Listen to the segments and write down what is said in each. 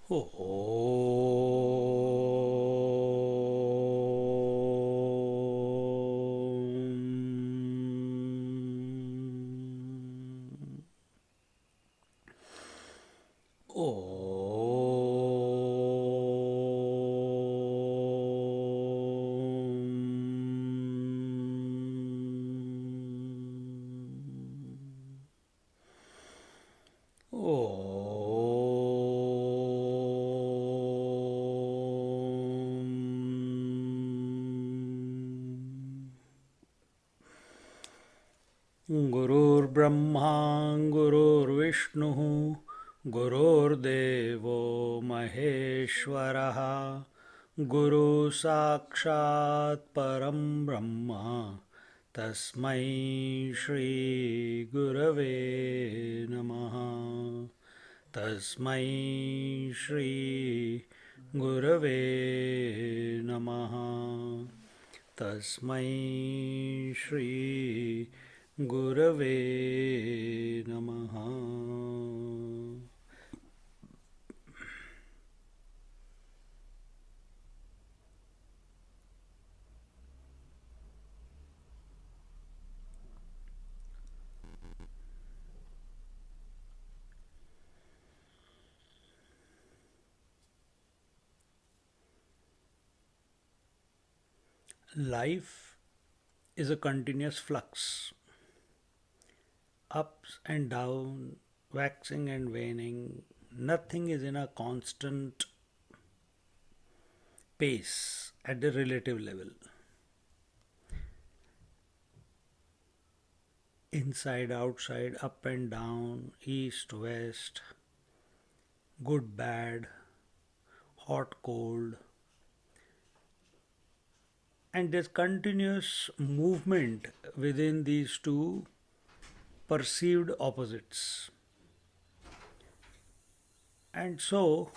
Oh. गुरुर्ब्रह्मा गुरुर्विष्णुः गुरुर्देवो महेश्वरः गुरुसाक्षात् परं ब्रह्म तस्मै श्रीगुरवे नमः तस्मै श्रीगुरवे नमः तस्मै श्री गुरवे नमः. Life is a continuous flux, ups and down, waxing and waning. Nothing is in a constant pace at the relative level. Inside, outside, up and down, east, west, good, bad, hot, cold. And there's continuous movement within these two perceived opposites. And so,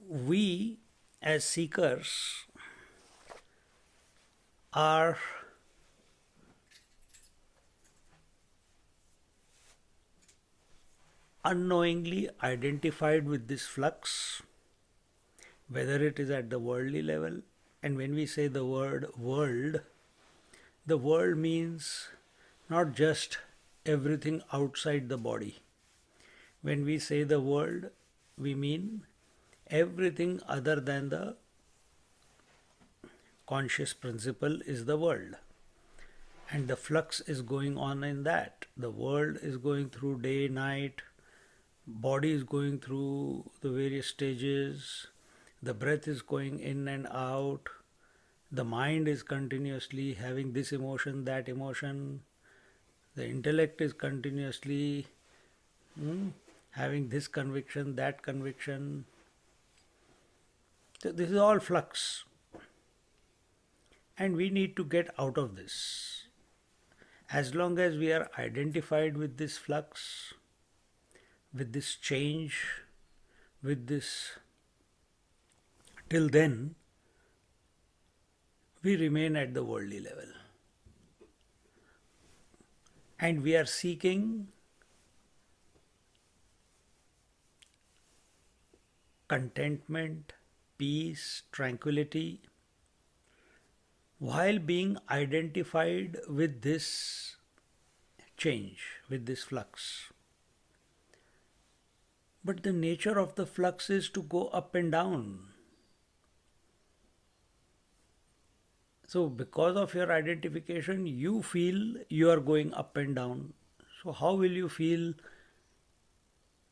we as seekers are unknowingly identified with this flux, whether it is at the worldly level. And when we say the word world, the world means not just everything outside the body. When we say the world, we mean everything other than the conscious principle is the world. And the flux is going on in that. The world is going through day, night, body is going through the various stages, the breath is going in and out, the mind is continuously having this emotion, that emotion, the intellect is continuously having this conviction, that conviction. So this is all flux. And we need to get out of this. As long as we are identified with this flux, with this change, with this, till then, we remain at the worldly level. And we are seeking contentment, peace, tranquility, while being identified with this change, with this flux. But the nature of the flux is to go up and down. So, because of your identification, you feel you are going up and down. So, how will you feel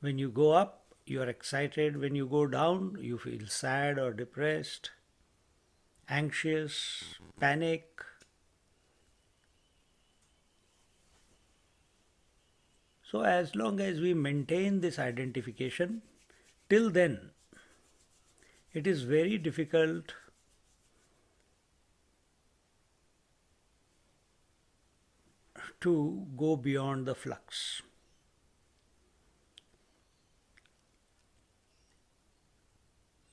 when you go up? You are excited. When you go down, you feel sad or depressed, anxious, panic. So, as long as we maintain this identification, till then, it is very difficult to go beyond the flux.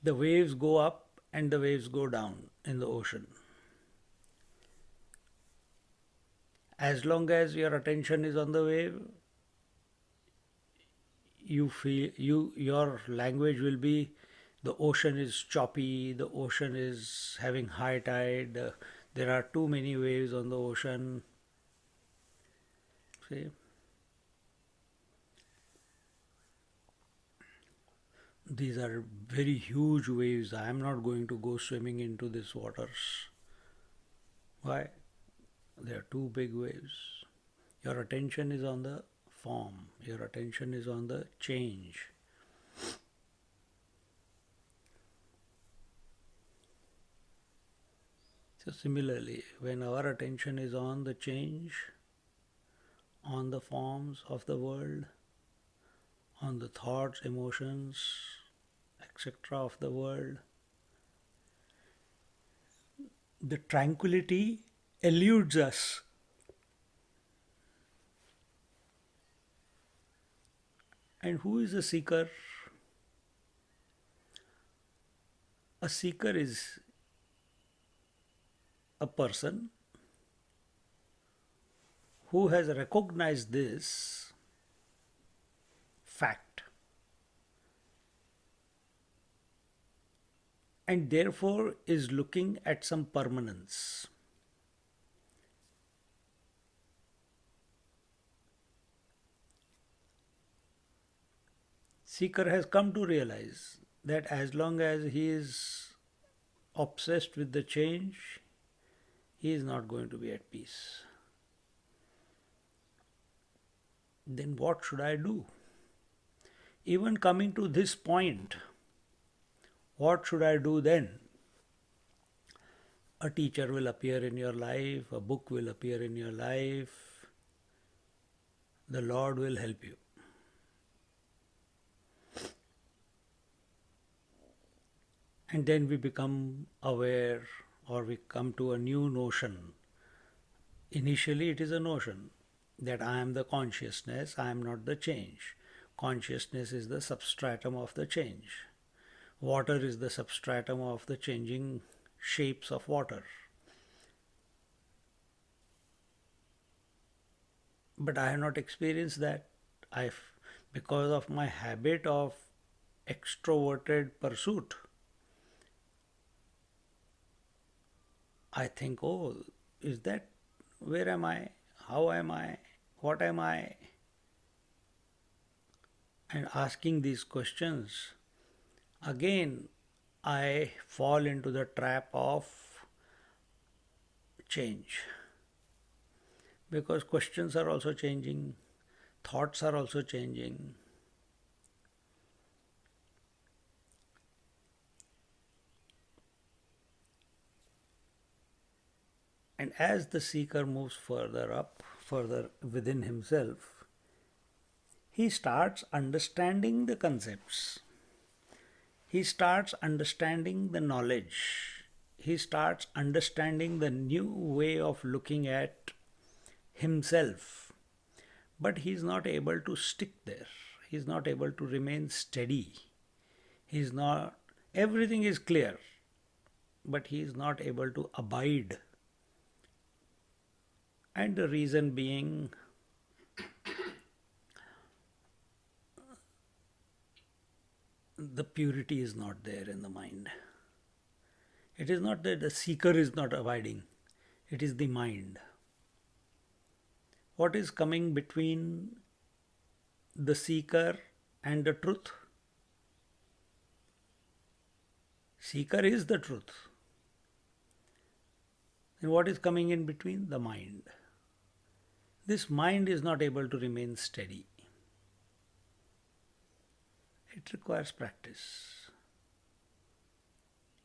The waves go up and the waves go down in the ocean. As long as your attention is on the wave, you feel your language will be the ocean is choppy, the ocean is having high tide, there are too many waves on the ocean. See, these are very huge waves. I am not going to go swimming into these waters. Why? They are too big waves. Your attention is on the form, your attention is on the change. So, similarly, when our attention is on the change, on the forms of the world, on the thoughts, emotions, etc., of the world, the tranquility eludes us. And who is a seeker? A seeker is a person who has recognized this fact and therefore is looking at some permanence. Seeker has come to realize that as long as he is obsessed with the change, he is not going to be at peace. Then what should I do? Even coming to this point, what should I do then? A teacher will appear in your life, a book will appear in your life, the Lord will help you. And then we become aware or we come to a new notion. Initially, it is a notion that I am the consciousness, I am not the change. Consciousness is the substratum of the change. Water is the substratum of the changing shapes of water. But I have not experienced that. Because of my habit of extroverted pursuit, I think, oh, is that, where am I? How am I? What am I? And asking these questions, again, I fall into the trap of change. Because questions are also changing, thoughts are also changing. And as the seeker moves further up, further within himself, he starts understanding the concepts. He starts understanding the knowledge. He starts understanding the new way of looking at himself. But he is not able to stick there. He is not able to remain steady. He is not, everything is clear, but he is not able to abide. And the reason being, the purity is not there in the mind. It is not that the seeker is not abiding, it is the mind. What is coming between the seeker and the truth? Seeker is the truth. And what is coming in between? The mind. This mind is not able to remain steady. It requires practice.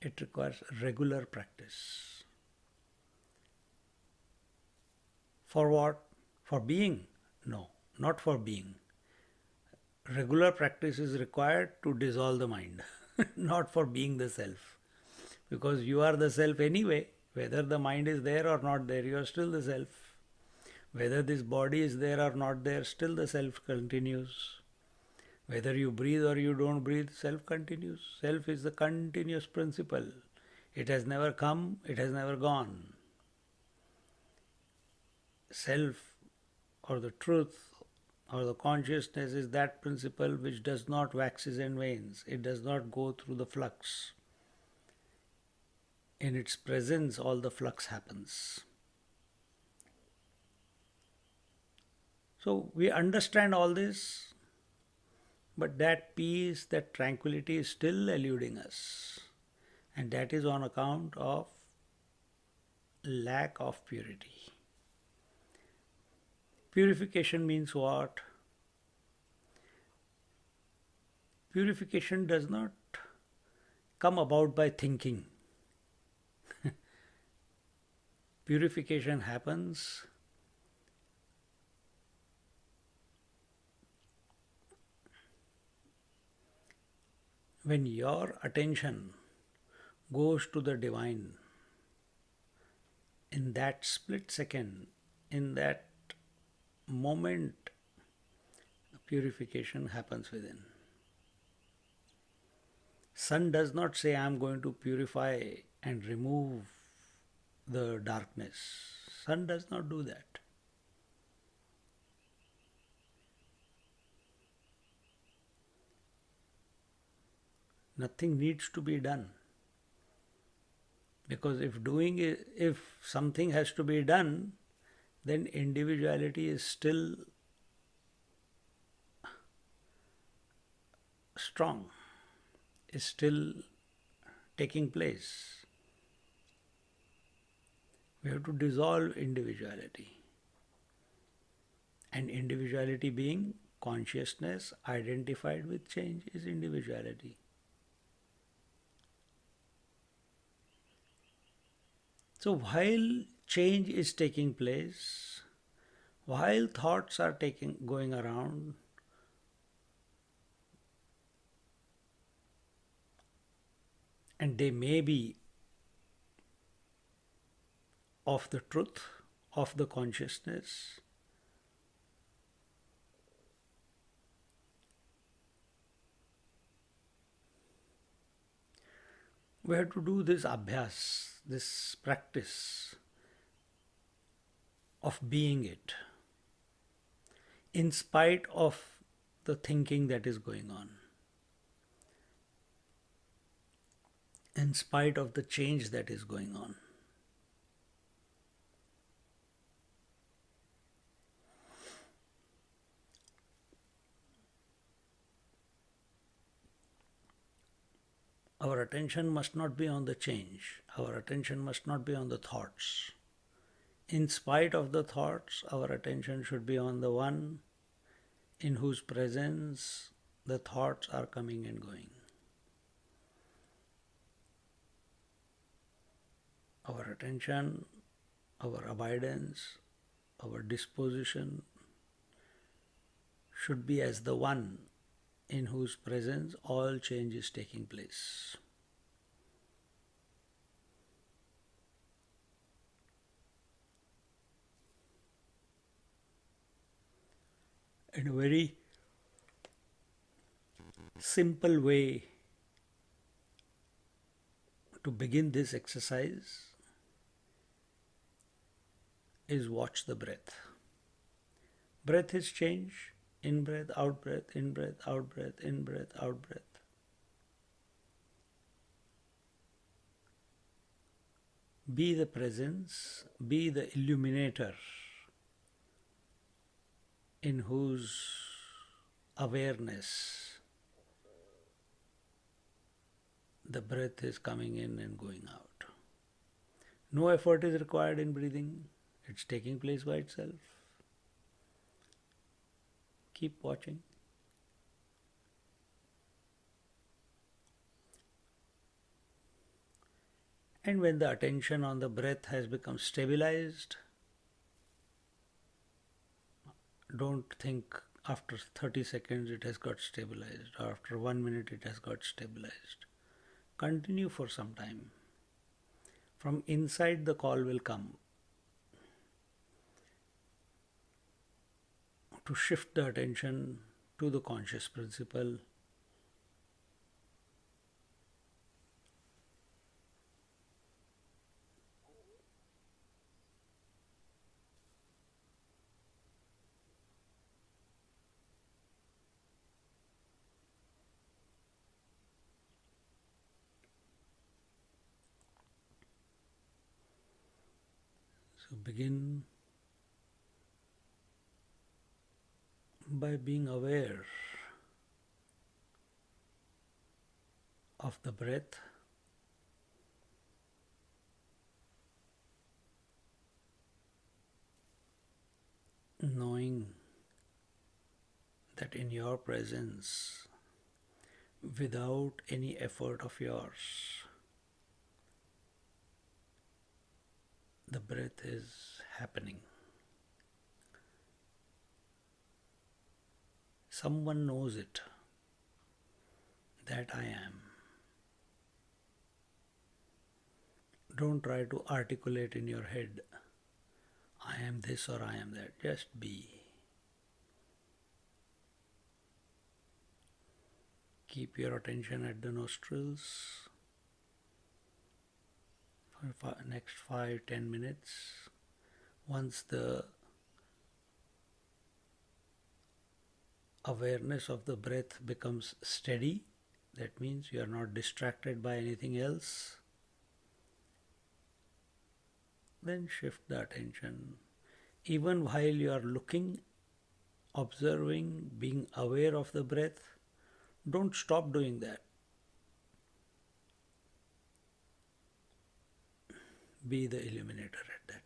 It requires regular practice. For what? For being? No, not for being. Regular practice is required to dissolve the mind, not for being the self. Because you are the self anyway. Whether the mind is there or not there, you are still the self. Whether this body is there or not there, still the self continues. Whether you breathe or you don't breathe, self continues. Self is the continuous principle. It has never come, it has never gone. self or the truth or the consciousness is that principle which does not waxes and wanes. It does not go through the flux. In its presence, all the flux happens. So we understand all this, but that peace, that tranquility is still eluding us. And that is on account of lack of purity. Purification means what? Purification does not come about by thinking. Purification happens when your attention goes to the divine. In that split second, in that moment, purification happens within. Sun does not say, I am going to purify and remove the darkness. Sun does not do that. Nothing needs to be done. Because if something has to be done, then individuality is still strong, is still taking place. We have to dissolve individuality. And individuality being consciousness identified with change is individuality. So while change is taking place, while thoughts are going around, and they may be of the truth, of the consciousness, we have to do this abhyas, this practice of being it, in spite of the thinking that is going on, in spite of the change that is going on. Our attention must not be on the change. Our attention must not be on the thoughts. In spite of the thoughts, our attention should be on the one in whose presence the thoughts are coming and going. Our attention, our abidance, our disposition should be as the one in whose presence all change is taking place. In a very simple way to begin this exercise is watch the breath. Breath is change. In breath, out breath, in breath, out breath, in breath, out breath. Be the presence, be the illuminator in whose awareness the breath is coming in and going out. No effort is required in breathing, it's taking place by itself. Keep watching. And when the attention on the breath has become stabilized, don't think after 30 seconds it has got stabilized, or after 1 minute it has got stabilized. Continue for some time. From inside the call will come to shift the attention to the conscious principle. So begin by being aware of the breath, knowing that in your presence, without any effort of yours, the breath is happening. Someone knows it, that I am. Don't try to articulate in your head, I am this or I am that. Just be. Keep your attention at the nostrils for next 5-10 minutes. Once the awareness of the breath becomes steady, that means you are not distracted by anything else, then shift the attention. Even while you are looking, observing, being aware of the breath, don't stop doing that. Be the illuminator at that